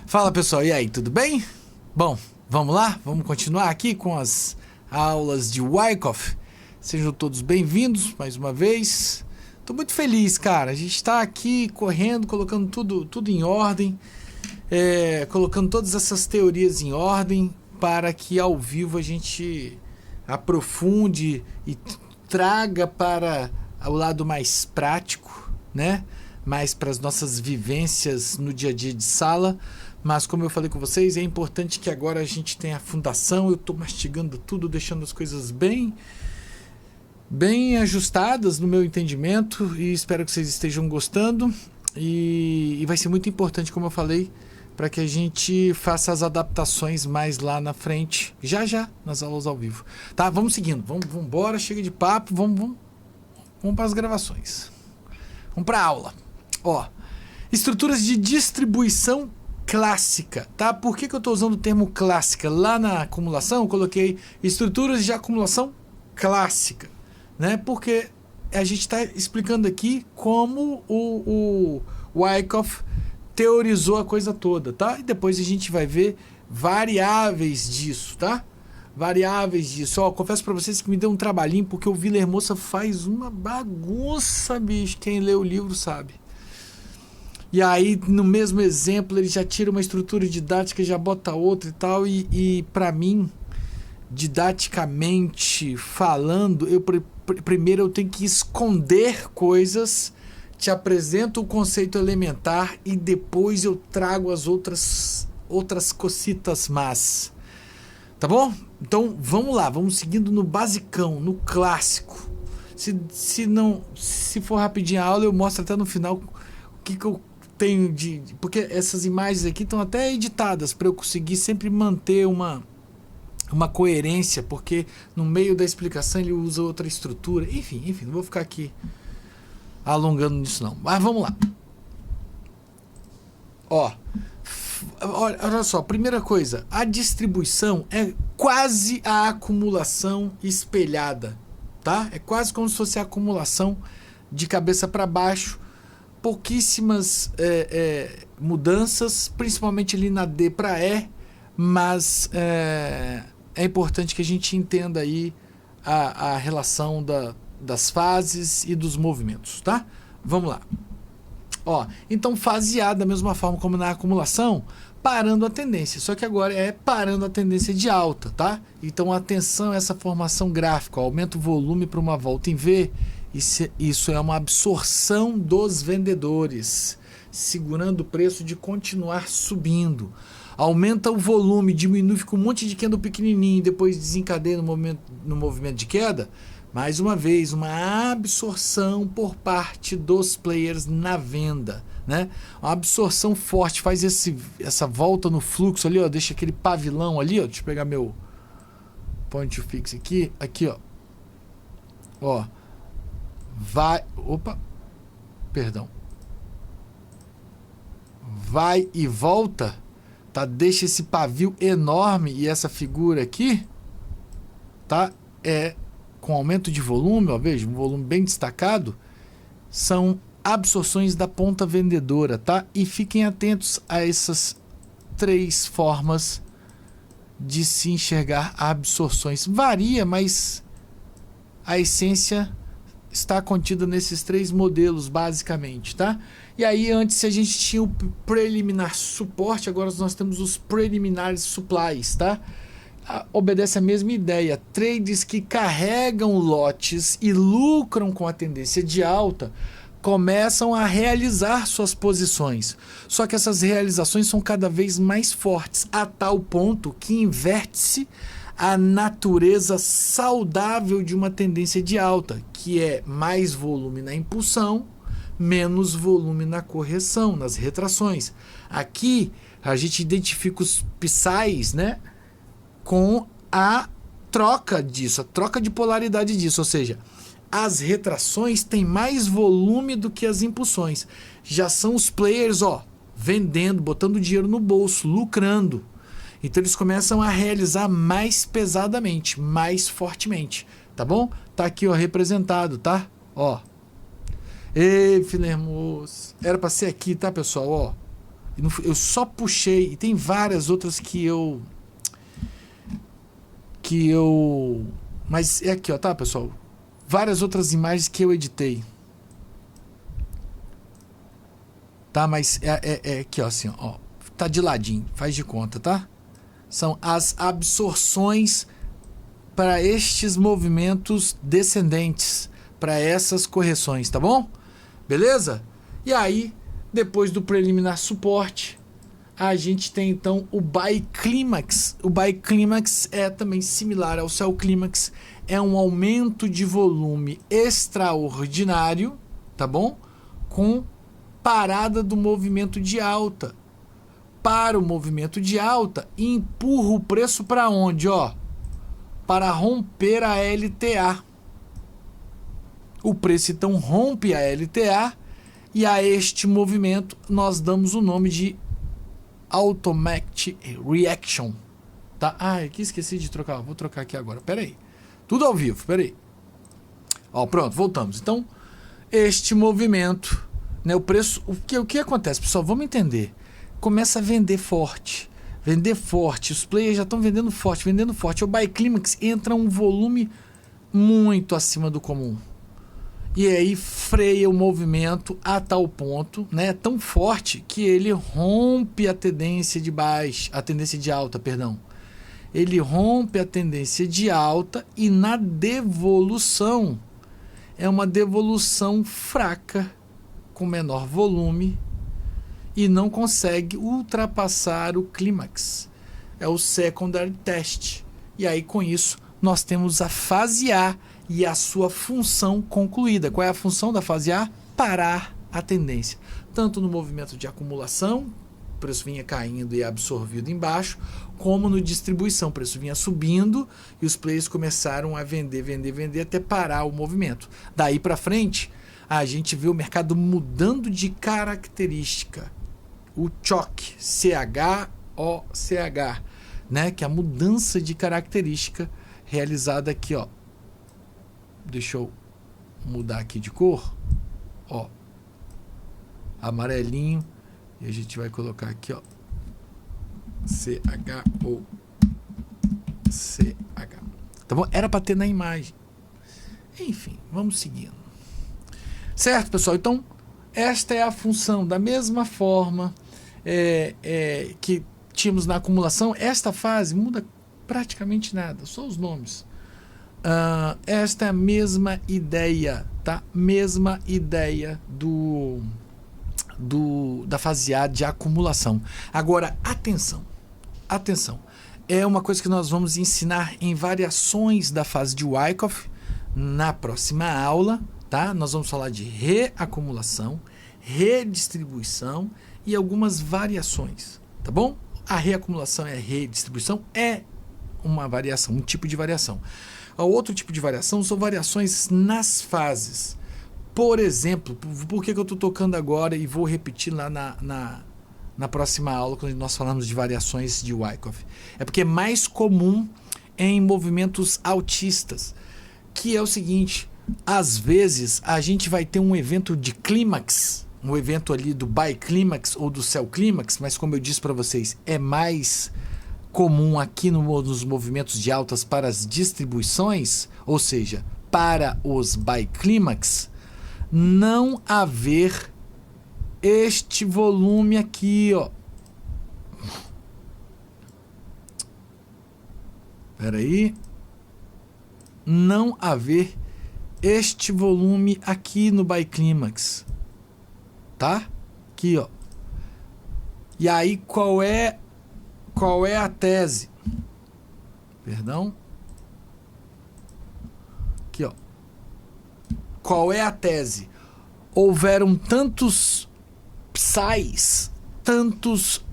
Fala pessoal, e aí, tudo bem? Bom, vamos lá? Vamos continuar aqui com as aulas de Wyckoff. Sejam todos bem-vindos mais uma vez. Tô muito feliz, cara. A gente tá aqui correndo, colocando tudo em ordem, colocando todas essas teorias em ordem para que ao vivo a gente aprofunde e traga para o lado mais prático, né? Mais para as nossas vivências no dia a dia de sala. Mas como eu falei com vocês, é importante que agora a gente tenha a fundação. Eu estou mastigando tudo, deixando as coisas bem ajustadas no meu entendimento e espero que vocês estejam gostando. E vai ser muito importante, como eu falei, para que a gente faça as adaptações mais lá na frente, já nas aulas ao vivo. Tá, vamos seguindo, vamos embora, chega de papo, vamos para as gravações. Vamos para a aula. Ó, estruturas de distribuição clássica, tá? Por que eu estou usando o termo clássica? Lá na acumulação eu coloquei estruturas de acumulação clássica, né? Porque a gente está explicando aqui como o Wyckoff teorizou a coisa toda, tá? E depois a gente vai ver variáveis disso, tá? Variáveis disso. Ó, confesso para vocês que me deu um trabalhinho porque o Willer Moça faz uma bagunça, bicho. Quem lê o livro sabe. E aí, no mesmo exemplo, ele já tira uma estrutura didática, já bota outra e tal. E para mim, didaticamente falando, primeiro eu tenho que esconder coisas, te apresento o conceito elementar e depois eu trago as outras cositas más. Tá bom? Então, vamos lá. Vamos seguindo no basicão, no clássico. Se for rapidinho a aula, eu mostro até no final o que eu tenho porque essas imagens aqui estão até editadas para eu conseguir sempre manter uma coerência, porque no meio da explicação ele usa outra estrutura. Enfim, não vou ficar aqui alongando nisso não. Mas vamos lá. Ó, olha só, primeira coisa, a distribuição é quase a acumulação espelhada, tá? É quase como se fosse a acumulação de cabeça para baixo. Pouquíssimas mudanças, principalmente ali na D para E, mas é importante que a gente entenda aí a relação das fases e dos movimentos, tá? Vamos lá. Ó, então fase A, da mesma forma como na acumulação, parando a tendência, só que agora é parando a tendência de alta, tá? Então atenção a essa formação gráfica, ó, aumenta o volume para uma volta em V. Isso é uma absorção dos vendedores, segurando o preço de continuar subindo. Aumenta o volume, diminui, fica um monte de candle pequenininho, depois desencadeia no movimento de queda. Mais uma vez, uma absorção por parte dos players na venda, né? Uma absorção forte, faz essa volta no fluxo ali, ó, deixa aquele pavilhão ali, ó, deixa eu pegar meu point fix aqui, ó. Vai e volta, tá? Deixa esse pavio enorme e essa figura aqui, tá? Com aumento de volume, ó, veja, um volume bem destacado, são absorções da ponta vendedora, tá? E fiquem atentos a essas três formas de se enxergar absorções. Varia, mas a essência está contida nesses três modelos, basicamente, tá? E aí, antes a gente tinha o preliminar suporte, agora nós temos os preliminares supplies, tá? Obedece a mesma ideia. Trades que carregam lotes e lucram com a tendência de alta começam a realizar suas posições. Só que essas realizações são cada vez mais fortes, a tal ponto que inverte-se a natureza saudável de uma tendência de alta, que é mais volume na impulsão, menos volume na correção, nas retrações. Aqui a gente identifica os psis, né, com a troca disso, a troca de polaridade disso, ou seja, as retrações têm mais volume do que as impulsões. Já são os players, ó, vendendo, botando dinheiro no bolso, lucrando. Então eles começam a realizar mais pesadamente, mais fortemente, tá bom? Tá aqui, ó, representado, tá? Ó. Ei, Willer Moça. Era para ser aqui, tá, pessoal? Ó. Eu só puxei, e tem várias outras que eu... Mas é aqui, ó, tá, pessoal? Várias outras imagens que eu editei. Tá, mas é aqui, ó, assim, ó. Tá de ladinho, faz de conta, tá? São as absorções para estes movimentos descendentes, para essas correções, tá bom? Beleza? E aí, depois do preliminar suporte, a gente tem então o Biclímax. O Biclímax é também similar ao Cellclímax, é um aumento de volume extraordinário, tá bom? Com parada do movimento de alta. Para o movimento de alta, empurra o preço para onde, ó? Para romper a LTA. O preço então rompe a LTA e a este movimento nós damos o nome de Automatic Reaction, tá? Ah, aqui esqueci de trocar, vou trocar aqui agora, pera aí. Tudo ao vivo, pera aí. Ó, pronto, voltamos. Então, este movimento, né, o preço, o que acontece, pessoal? Vamos entender. Começa a vender forte, os players já estão vendendo forte. O Biclímax entra um volume muito acima do comum. E aí freia o movimento a tal ponto, né, tão forte que ele rompe a tendência de alta, perdão. Ele rompe a tendência de alta e na devolução é uma devolução fraca, com menor volume e não consegue ultrapassar o clímax. É o secondary test. E aí com isso nós temos a fase A e a sua função concluída. Qual é a função da fase A? Parar a tendência. Tanto no movimento de acumulação, o preço vinha caindo e absorvido embaixo, como no distribuição, o preço vinha subindo e os players começaram a vender até parar o movimento. Daí para frente, a gente vê o mercado mudando de característica. O choque, CHOCH, né? Que é a mudança de característica realizada aqui, ó. Deixa eu mudar aqui de cor, ó, amarelinho, e a gente vai colocar aqui, ó, CHOCH, tá bom? Era para ter na imagem. Enfim, vamos seguindo. Certo, pessoal? Então, esta é a função. Da mesma forma que tínhamos na acumulação, esta fase muda praticamente nada, só os nomes. Esta é a mesma ideia, tá? Mesma ideia da fase A de acumulação. Agora, atenção. É uma coisa que nós vamos ensinar em variações da fase de Wyckoff na próxima aula, tá? Nós vamos falar de reacumulação, redistribuição e algumas variações, tá bom? A reacumulação e a redistribuição é uma variação, um tipo de variação. O outro tipo de variação são variações nas fases. Por exemplo, por que eu estou tocando agora e vou repetir lá na próxima aula, quando nós falamos de variações de Wyckoff? É porque é mais comum em movimentos altistas, que é o seguinte: às vezes a gente vai ter um evento de clímax, um evento ali do Biclímax ou do Cellclímax, mas como eu disse para vocês, é mais comum aqui nos movimentos de altas para as distribuições, ou seja, para os Biclímax, não haver este volume aqui, ó. Espera aí. Não haver este volume aqui no Biclímax, tá? Aqui, ó. E aí qual é a tese? Perdão. Aqui, ó. Qual é a tese? Houveram tantos psais, tantos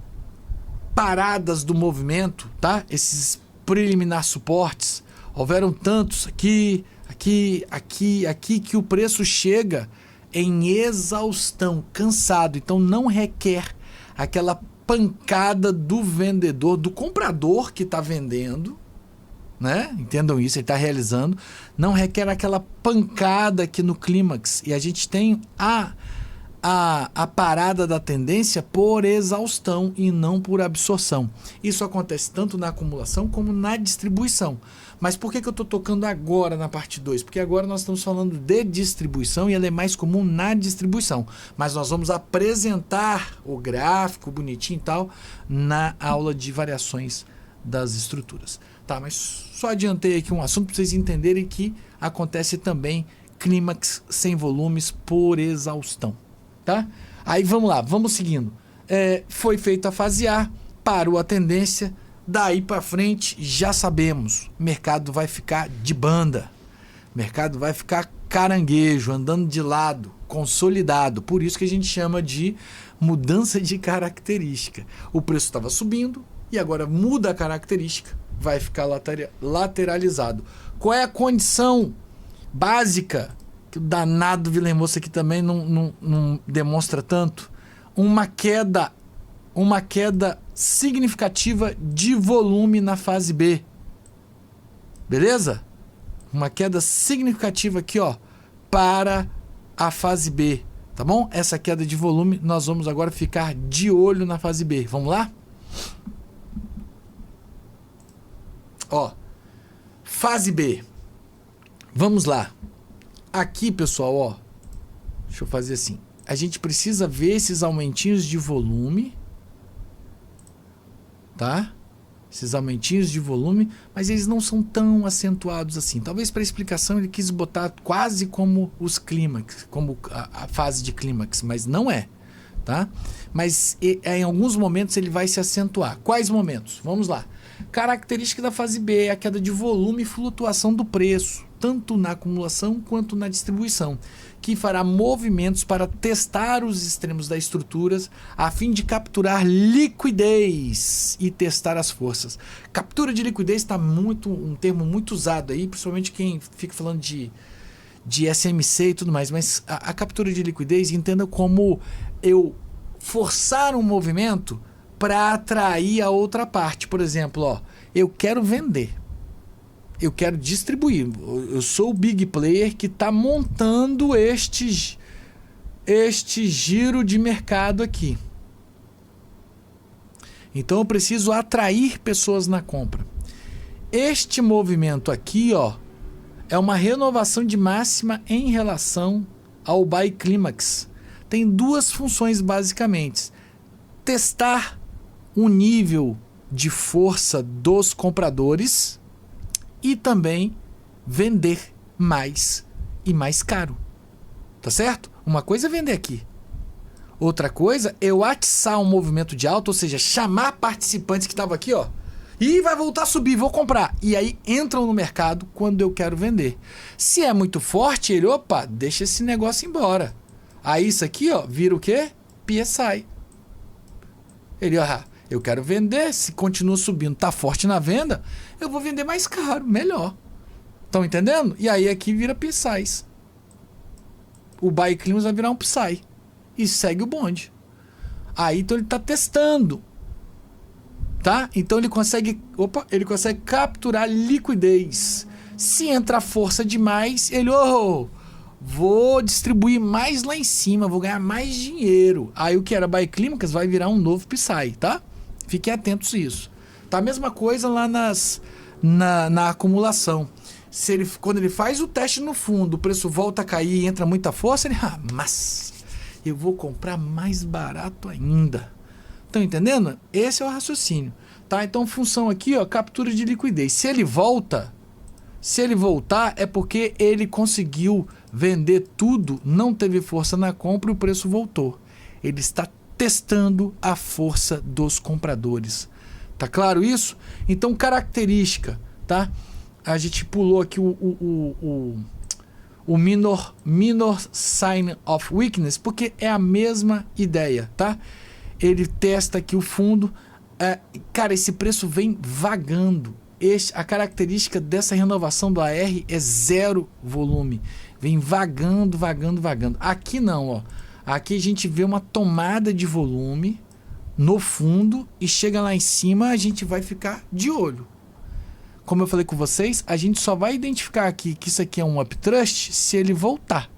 paradas do movimento, tá? Esses preliminar suportes, houveram tantos aqui, que o preço chega em exaustão, cansado. Então não requer aquela pancada do vendedor, do comprador que está vendendo, né? Entendam isso, ele está realizando. Não requer aquela pancada aqui no clímax. E a gente tem a parada da tendência por exaustão e não por absorção. Isso acontece tanto na acumulação como na distribuição. Mas por que eu estou tocando agora na parte 2? Porque agora nós estamos falando de distribuição e ela é mais comum na distribuição. Mas nós vamos apresentar o gráfico bonitinho e tal na aula de variações das estruturas. Tá, mas só adiantei aqui um assunto para vocês entenderem que acontece também clímax sem volumes por exaustão. Tá? Aí vamos lá, vamos seguindo. Foi feita a fase A, parou a tendência, daí para frente já sabemos, o mercado vai ficar de banda, o mercado vai ficar caranguejo, andando de lado, consolidado. Por isso que a gente chama de mudança de característica. O preço estava subindo e agora muda a característica, vai ficar lateralizado. Qual é a condição básica? Que o danado Vilemoça aqui também não demonstra tanto. Uma queda significativa de volume na fase B. Beleza? Uma queda significativa aqui, ó, para a fase B. Tá bom? Essa queda de volume, nós vamos agora ficar de olho na fase B. Vamos lá? Ó, fase B. Vamos lá. Aqui, pessoal, ó, deixa eu fazer assim. A gente precisa ver esses aumentinhos de volume, tá? Esses aumentinhos de volume, mas eles não são tão acentuados assim. Talvez para explicação ele quis botar quase como os clímax, como a fase de clímax, mas não é, tá? Mas em alguns momentos ele vai se acentuar. Quais momentos? Vamos lá. Característica da fase B é a queda de volume e flutuação do preço, tanto na acumulação quanto na distribuição, que fará movimentos para testar os extremos das estruturas a fim de capturar liquidez e testar as forças. Captura de liquidez está um termo muito usado aí, principalmente quem fica falando de SMC e tudo mais, mas a captura de liquidez entenda como eu forçar um movimento para atrair a outra parte. Por exemplo, ó, eu quero vender, eu quero distribuir, eu sou o big player que está montando este giro de mercado aqui. Então eu preciso atrair pessoas na compra. Este movimento aqui, ó, é uma renovação de máxima em relação ao buy clímax. Tem duas funções basicamente: testar o nível de força dos compradores e também vender mais e mais caro. Tá certo? Uma coisa é vender aqui. Outra coisa é eu atiçar um movimento de alta, ou seja, chamar participantes que estavam aqui, ó, e vai voltar a subir, vou comprar. E aí entram no mercado quando eu quero vender. Se é muito forte, ele, opa, deixa esse negócio embora. Aí isso aqui, ó, vira o quê? PSI. Ele, ó, eu quero vender, se continua subindo, tá forte na venda, eu vou vender mais caro, melhor. Estão entendendo? E aí aqui vira PSIs. O buy clímax vai virar um PSI. E segue o bonde. Aí então ele está testando. Tá? Então ele consegue capturar liquidez. Se entrar força demais, ele, vou distribuir mais lá em cima, vou ganhar mais dinheiro. Aí o que era buy clímax vai virar um novo PSI, tá? Fiquem atentos a isso. Tá a mesma coisa lá na acumulação. Quando ele faz o teste no fundo, o preço volta a cair e entra muita força, ele, mas eu vou comprar mais barato ainda. Estão entendendo? Esse é o raciocínio. Tá? Então, função aqui, ó, captura de liquidez. Se ele voltar, é porque ele conseguiu vender tudo, não teve força na compra e o preço voltou. Ele está testando a força dos compradores. Tá claro isso? Então, característica, tá? A gente pulou aqui o minor sign of weakness, porque é a mesma ideia, tá? Ele testa aqui o fundo. Cara, esse preço vem vagando. A característica dessa renovação do AR é zero volume. Vem vagando. Aqui não, ó. Aqui a gente vê uma tomada de volume no fundo e chega lá em cima, a gente vai ficar de olho. Como eu falei com vocês, a gente só vai identificar aqui que isso aqui é um uptrust se ele voltar.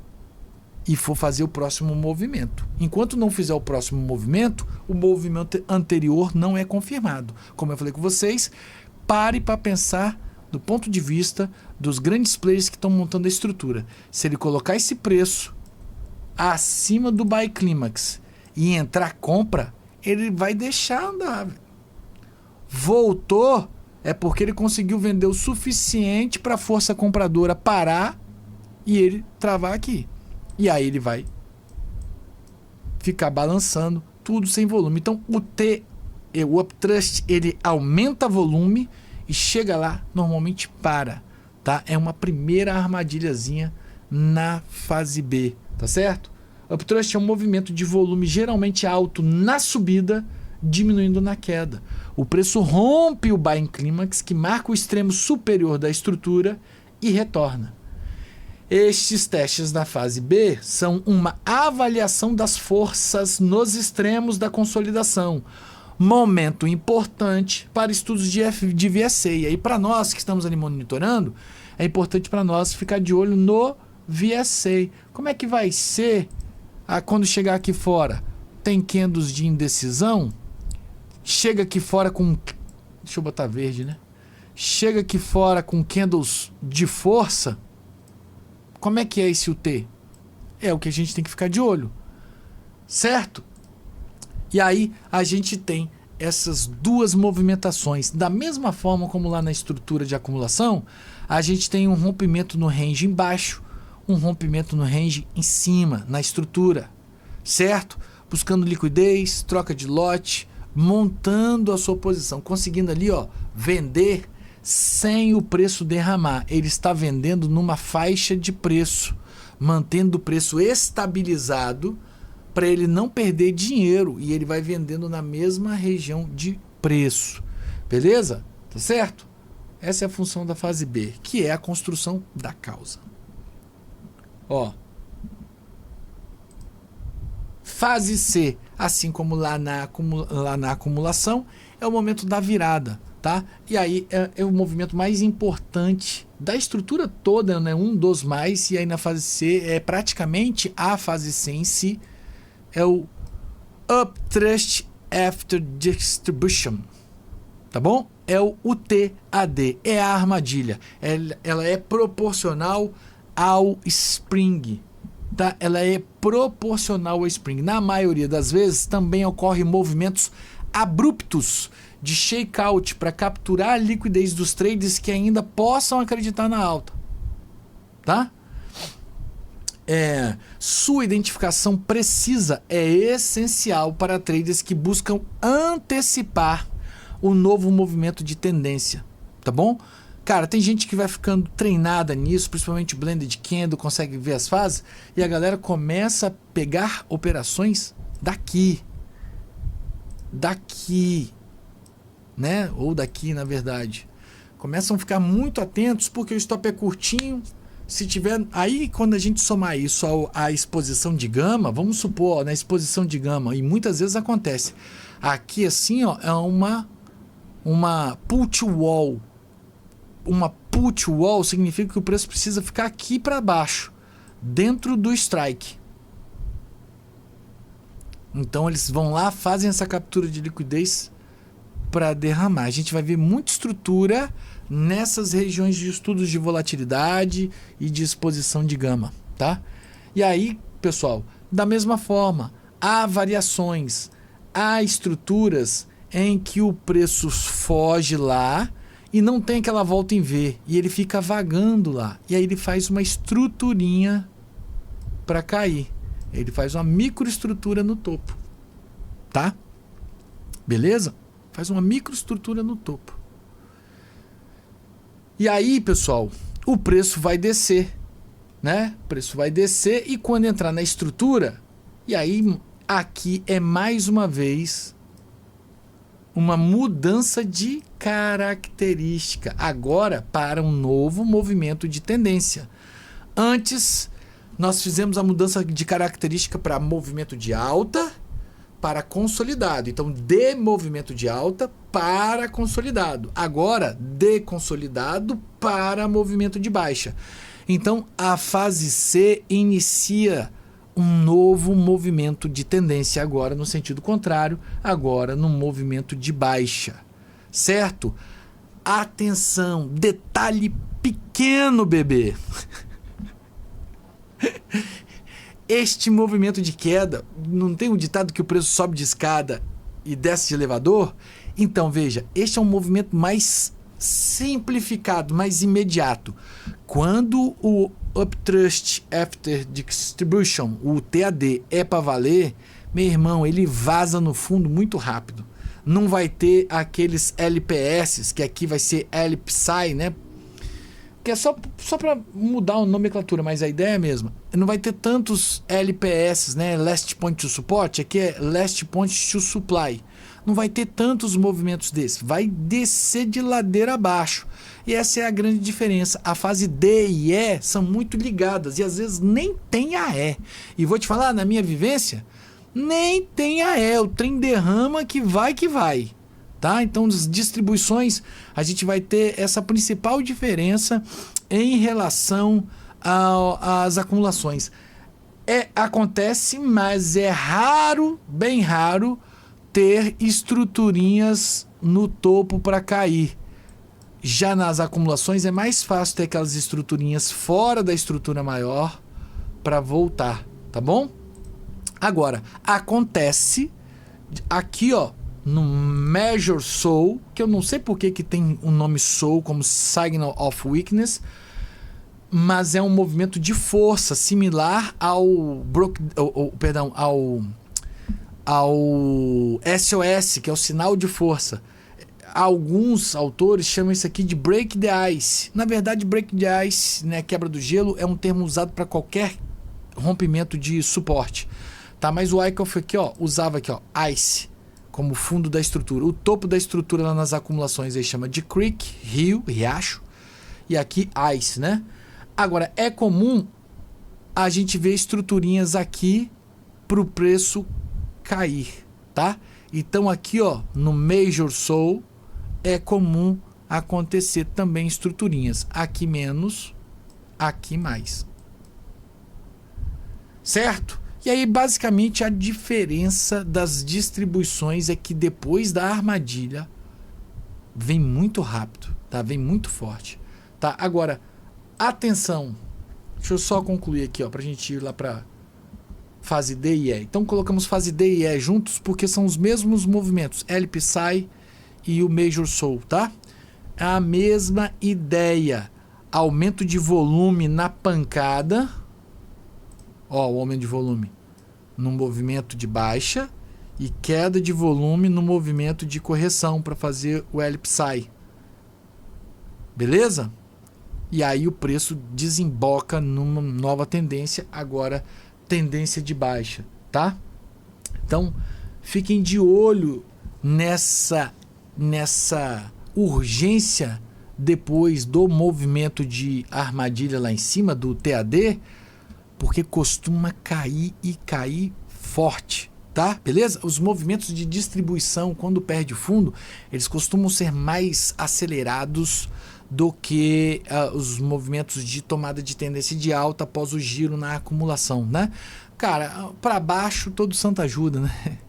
e for fazer o próximo movimento. Enquanto não fizer o próximo movimento, o movimento anterior não é confirmado. Como eu falei com vocês, pare para pensar do ponto de vista dos grandes players que estão montando a estrutura. Se ele colocar esse preço acima do buy clímax e entrar compra, ele vai deixar andar. Voltou é porque ele conseguiu vender o suficiente para a força compradora parar e ele travar aqui. E aí ele vai ficar balançando tudo sem volume. Então o uptrust, ele aumenta volume e chega lá, normalmente para, tá? É uma primeira armadilhazinha na fase B, tá certo? Uptrust é um movimento de volume geralmente alto na subida, diminuindo na queda. O preço rompe o buying clímax, que marca o extremo superior da estrutura, e retorna. Estes testes da fase B são uma avaliação das forças nos extremos da consolidação. Momento importante para estudos de VSA. E aí, para nós que estamos ali monitorando, é importante para nós ficar de olho no VSA. Como é que vai ser quando chegar aqui fora? Tem candles de indecisão? Chega aqui fora com... Deixa eu botar verde, né? Chega aqui fora com candles de força. Como é que é esse UT? É o que a gente tem que ficar de olho. Certo? E aí a gente tem essas duas movimentações. Da mesma forma como lá na estrutura de acumulação, a gente tem um rompimento no range embaixo, um rompimento no range em cima, na estrutura. Certo? Buscando liquidez, troca de lote, montando a sua posição, conseguindo ali, ó, vender sem o preço derramar. Ele está vendendo numa faixa de preço, mantendo o preço estabilizado para ele não perder dinheiro, e ele vai vendendo na mesma região de preço. Beleza? Tá certo? Essa é a função da fase B, que é a construção da causa. Ó. Fase C, assim como lá na acumulação, é o momento da virada, tá? E aí é o movimento mais importante da estrutura toda, né? Um dos mais, e aí na fase C é praticamente a fase C em si, é o Uptrust After Distribution, tá bom? É o UTAD, é a armadilha. Ela é proporcional ao spring, tá? Ela é proporcional ao spring. Na maioria das vezes também ocorrem movimentos abruptos de shakeout para capturar a liquidez dos traders que ainda possam acreditar na alta, tá? Sua identificação precisa é essencial para traders que buscam antecipar o novo movimento de tendência, tá bom? Cara, tem gente que vai ficando treinada nisso, principalmente blended candle, consegue ver as fases, e a galera começa a pegar operações daqui, né? Ou daqui, na verdade. Começam a ficar muito atentos porque o stop é curtinho. Se tiver aí, quando a gente somar isso à exposição de gama, vamos supor, ó, na exposição de gama, e muitas vezes acontece aqui assim, ó, é uma put wall. Uma put wall significa que o preço precisa ficar aqui para baixo, dentro do strike. Então eles vão lá, fazem essa captura de liquidez para derramar. A gente vai ver muita estrutura nessas regiões de estudos de volatilidade e de exposição de gama, tá? E aí, pessoal, da mesma forma, há variações, há estruturas em que o preço foge lá e não tem aquela volta em V, e ele fica vagando lá, e aí ele faz uma estruturinha para cair. Ele faz uma microestrutura no topo, tá? Beleza? Faz uma microestrutura no topo. E aí, pessoal, o preço vai descer, né? O preço vai descer, e quando entrar na estrutura, e aí aqui é mais uma vez uma mudança de característica, agora para um novo movimento de tendência. Antes, nós fizemos a mudança de característica para movimento de alta para consolidado. Então, de movimento de alta para consolidado. Agora, de consolidado para movimento de baixa. Então, a fase C inicia um novo movimento de tendência agora no sentido contrário, agora no movimento de baixa, certo? Atenção, detalhe pequeno, bebê. Este movimento de queda, não tem um ditado que o preço sobe de escada e desce de elevador? Então, veja, este é um movimento mais simplificado, mais imediato. Quando o Uptrust After Distribution, o TAD, é para valer, meu irmão, ele vaza no fundo muito rápido. Não vai ter aqueles LPS, que aqui vai ser LPSI, né? Que é só para mudar a nomenclatura, mas a ideia é a mesma. Não vai ter tantos LPS, né? Last Point to Support, aqui é Last Point to Supply. Não vai ter tantos movimentos desses. Vai descer de ladeira abaixo. E essa é a grande diferença. A fase D e E são muito ligadas. E às vezes nem tem a E. E vou te falar, na minha vivência, nem tem a E. O trem derrama que vai que vai. Tá? Então, as distribuições, a gente vai ter essa principal diferença em relação às acumulações. Acontece, mas é raro, bem raro, ter estruturinhas no topo para cair. Já nas acumulações é mais fácil ter aquelas estruturinhas fora da estrutura maior para voltar, tá bom? Agora, acontece aqui, ó, no Measure Soul, que eu não sei por que tem o nome Soul como Signal of Weakness, mas é um movimento de força similar ao SOS, que é o sinal de força. Alguns autores chamam isso aqui de Break the Ice. Na verdade, Break the Ice, né, quebra do gelo, é um termo usado para qualquer rompimento de suporte. Tá? Mas o Wyckoff aqui, ó, usava aqui, ó, Ice, como fundo da estrutura. O topo da estrutura lá nas acumulações aí chama de creek, rio, riacho, e aqui ice, né? Agora, é comum a gente ver estruturinhas aqui para o preço cair, tá? Então aqui, ó, no Major Soul, é comum acontecer também estruturinhas. Aqui menos, aqui mais. Certo? E aí, basicamente, a diferença das distribuições é que depois da armadilha vem muito rápido, tá? Vem muito forte, tá? Agora, atenção. Deixa eu só concluir aqui, ó, pra gente ir lá pra fase D e E. Então, colocamos fase D e E juntos porque são os mesmos movimentos, LPSI e o Major Soul, tá? É a mesma ideia. Aumento de volume na pancada. Ó, o aumento de volume no movimento de baixa e queda de volume no movimento de correção para fazer o LPSI. Beleza? E aí o preço desemboca numa nova tendência, agora tendência de baixa, tá? Então, fiquem de olho nessa urgência depois do movimento de armadilha lá em cima do TAD, porque costuma cair e cair forte, tá? Beleza? Os movimentos de distribuição, quando perde fundo, eles costumam ser mais acelerados do que os movimentos de tomada de tendência de alta após o giro na acumulação, né? Cara, para baixo todo santo ajuda, né?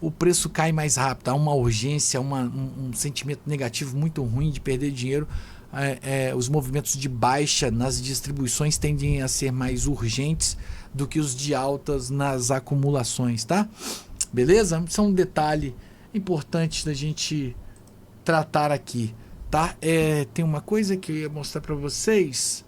O preço cai mais rápido, há uma urgência, um sentimento negativo muito ruim de perder dinheiro. Os movimentos de baixa nas distribuições tendem a ser mais urgentes do que os de altas nas acumulações, tá? Beleza? Isso é um detalhe importante da gente tratar aqui, tá? Tem uma coisa que eu ia mostrar para vocês.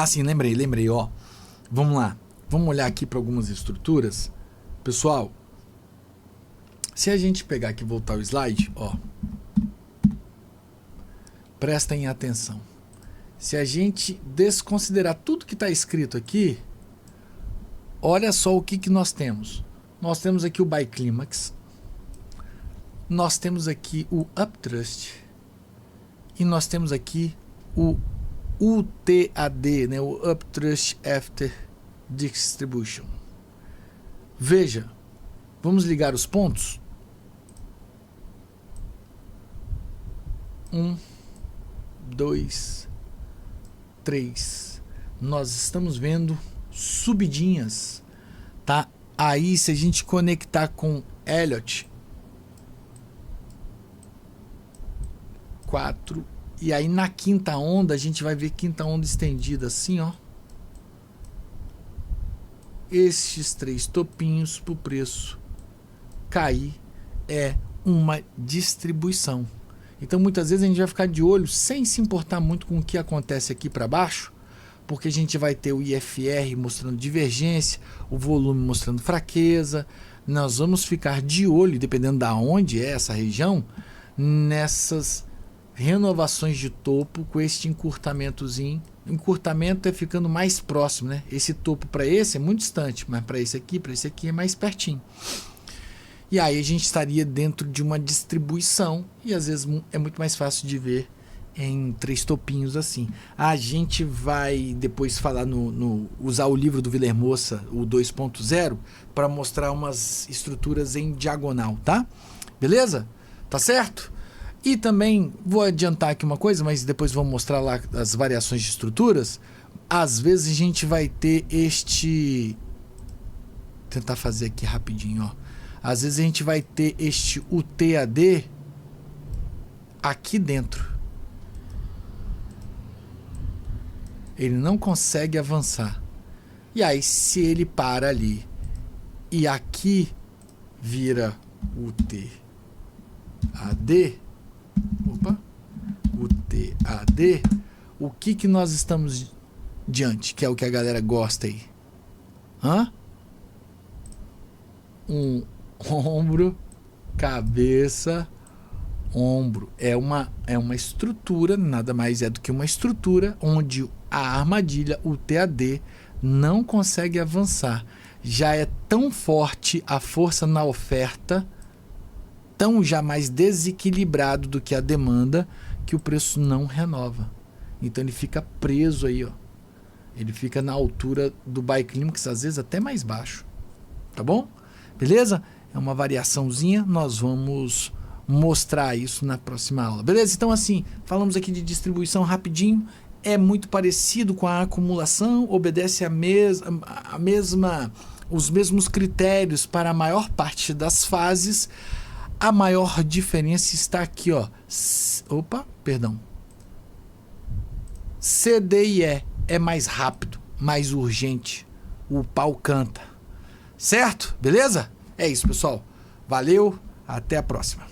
Sim, lembrei, ó. Vamos lá. Vamos olhar aqui para algumas estruturas. Pessoal, se a gente pegar aqui e voltar o slide, ó, prestem atenção. Se a gente desconsiderar tudo que está escrito aqui, olha só o que nós temos. Nós temos aqui o Buy Climax, nós temos aqui o Uptrust e nós temos aqui o UTAD, né, o Uptrust After Distribution. Veja, vamos ligar os pontos. 1, 2, 3. Nós estamos vendo subidinhas, tá? Aí, se a gente conectar com Elliott, 4. E aí, na quinta onda, a gente vai ver quinta onda estendida assim, ó. Estes 3 topinhos para o preço cair é uma distribuição. Então, muitas vezes a gente vai ficar de olho sem se importar muito com o que acontece aqui para baixo, porque a gente vai ter o IFR mostrando divergência, o volume mostrando fraqueza. Nós vamos ficar de olho, dependendo da onde é essa região, nessas renovações de topo com este encurtamentozinho. Encurtamento é ficando mais próximo, né? Esse topo para esse é muito distante, mas para esse aqui é mais pertinho. E aí a gente estaria dentro de uma distribuição e às vezes é muito mais fácil de ver em 3 topinhos assim. A gente vai depois falar usar o livro do Vilermoça, o 2.0, para mostrar umas estruturas em diagonal, tá? Beleza? Tá certo? E também vou adiantar aqui uma coisa, mas depois vou mostrar lá as variações de estruturas. Às vezes a gente vai ter tentar fazer aqui rapidinho, ó. Às vezes a gente vai ter este UTAD aqui dentro. Ele não consegue avançar. E aí, se ele para ali e aqui vira UTAD, UTAD, o que nós estamos diante? Que é o que a galera gosta aí. Um ombro, cabeça, ombro. É uma estrutura, nada mais é do que uma estrutura onde a armadilha, o TAD, não consegue avançar. Já é tão forte a força na oferta, tão já mais desequilibrado do que a demanda, que o preço não renova. Então ele fica preso aí, ó. Ele fica na altura do buy climax, às vezes até mais baixo. Tá bom? Beleza? É uma variaçãozinha, nós vamos mostrar isso na próxima aula. Beleza? Então assim, falamos aqui de distribuição rapidinho, é muito parecido com a acumulação, obedece os mesmos critérios para a maior parte das fases. A maior diferença está aqui, ó. CD e E é mais rápido, mais urgente. O pau canta. Certo? Beleza? É isso, pessoal. Valeu, até a próxima.